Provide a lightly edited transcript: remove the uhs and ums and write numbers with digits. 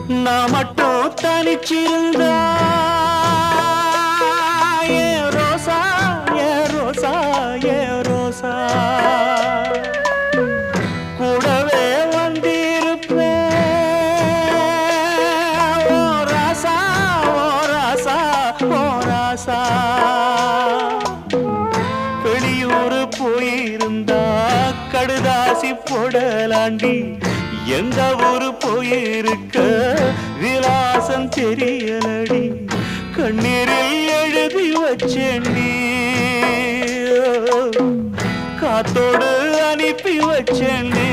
நான் மட்டும் தனிச்சிருந்தா ஏ ரோசா ஏ ரோசா ஏ ரோசா கூடவே வந்திருப்பேன் ஓ ராசா ஓ ராசா ஓ ராசா வெளியூர் போயிருந்தா கடுதாசி போடலாண்டி எந்த ஊரு போயிருக்க விலாசம் தெரியலடி கண்ணீரில் எழுதி வச்சேண்டி காத்தோடு அனுப்பி வச்சேண்டி